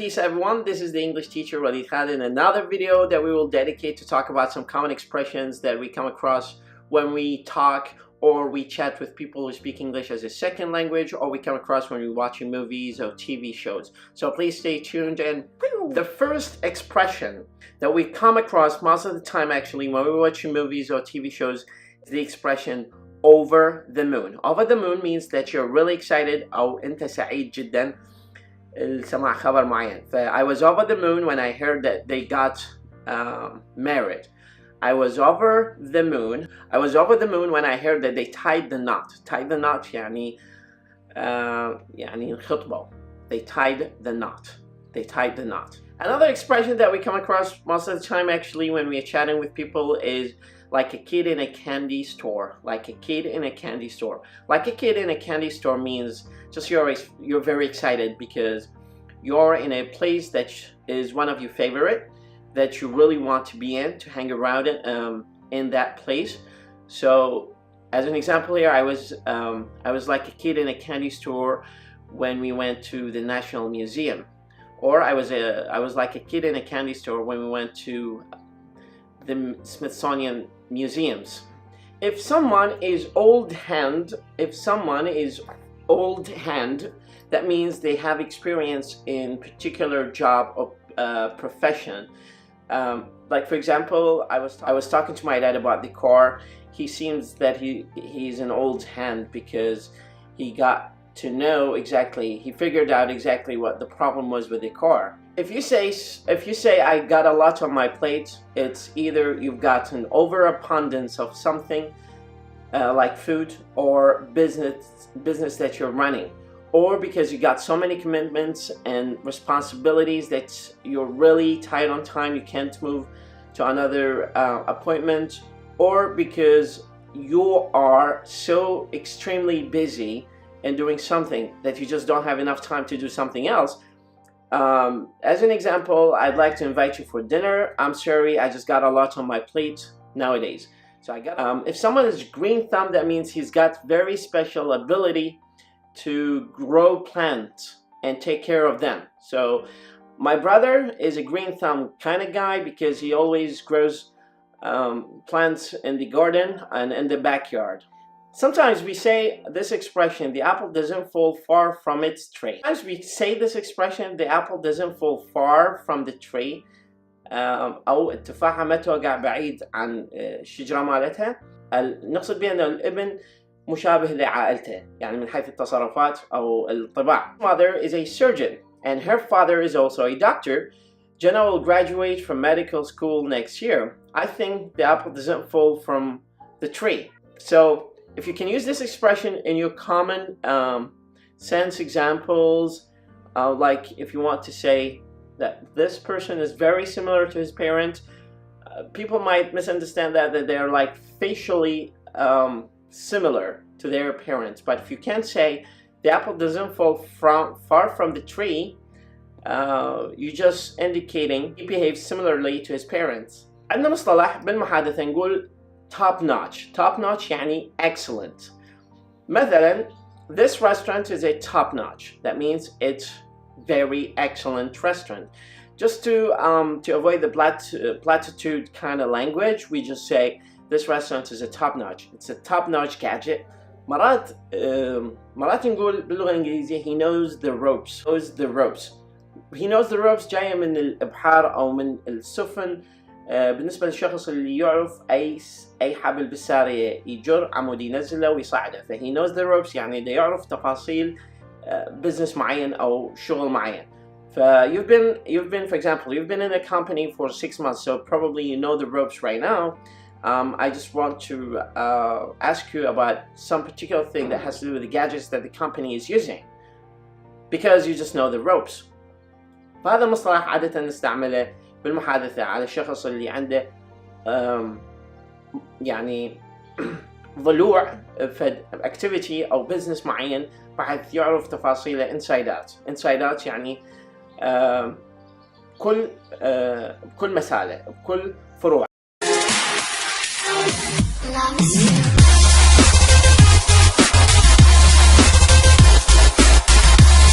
peace everyone, this is the English teacher Walid in another video that we will dedicate to talk about some common expressions that we come across when we talk or we chat with people who speak English as a second language, or we come across when we're watching movies or TV shows. So please stay tuned. And the first expression that we come across most of the time actually when we're watching movies or TV shows is the expression over the moon. Over the moon means that you're really excited أو أنت سعيد جدا السماع خبر معين. I was over the moon when I heard that they got married. I was over the moon. I was over the moon when I heard that they tied the knot. Tied the knot يعني الخطبة. They tied the knot. They tied the knot. Another expression that we come across most of the time actually when we're chatting with people is like a kid in a candy store. Like a kid in a candy store. Like a kid in a candy store means just you're very excited because you're in a place that is one of your favorite, that you really want to be in, to hang around in that place. So as an example here, I was like a kid in a candy store when we went to the National Museum. Or I was like a kid in a candy store when we went to the Smithsonian Museums. If someone is old hand, that means they have experience in particular job or profession. Like for example, I was talking to my dad about the car. He seems that he's an old hand because he got to know exactly, he figured out exactly what the problem was with the car. If you say I got a lot on my plate, it's either you've got an overabundance of something like food or business that you're running, or because you got so many commitments and responsibilities that you're really tight on time, you can't move to another appointment, or because you are so extremely busy and doing something that you just don't have enough time to do something else. As an example, I'd like to invite you for dinner. I'm sorry, I just got a lot on my plate nowadays. So I got if someone is green thumb, that means he's got very special ability to grow plants and take care of them. So my brother is a green thumb kind of guy because he always grows plants in the garden and in the backyard. Sometimes we say this expression, the apple doesn't fall far from its tree. Sometimes we say this expression, the apple doesn't fall far from the tree. أو التفاحة ما توقع بعيد عن الشجرة مالتها. نقصد بأن الابن مشابه لعائلته يعني من حيث التصرفات أو الطباع. My mother is a surgeon and her father is also a doctor. Jenna will graduate from medical school next year. I think the apple doesn't fall from the tree. So if you can use this expression in your common sense examples, like if you want to say that this person is very similar to his parent, people might misunderstand that they're like facially similar to their parents. But if you can say the apple doesn't fall far from the tree, you're just indicating he behaves similarly to his parents. عندنا مصطلح بالمحادثة نقول top notch. Top notch يعني excellent. مثلا, this restaurant is a top notch. That means it's very excellent restaurant. Just to avoid the platitude kind of language, we just say this restaurant is a top notch. It's a top notch gadget. مرات نقول باللغة الإنجليزية he knows the ropes. He knows the ropes جاية من الإبحار أو من السفن. بالنسبة للشخص اللي يعرف أي حبل بالسارية يجر عمود ينزله ويصعده. فهي knows the ropes يعني ده يعرف تفاصيل business معين أو شغل معين. You've been, for example, you've been in a company for 6 months, so probably you know the ropes right now. I just want to ask you about some particular thing that has to do with the gadgets that the company is using, because you just know the ropes. فهذا المصطلح عادة نستعمله بالمحادثة على الشخص اللي عنده يعني ضلوع في activity أو business معين بحيث يعرف تفاصيله insideات يعني بكل مساله بكل فروع.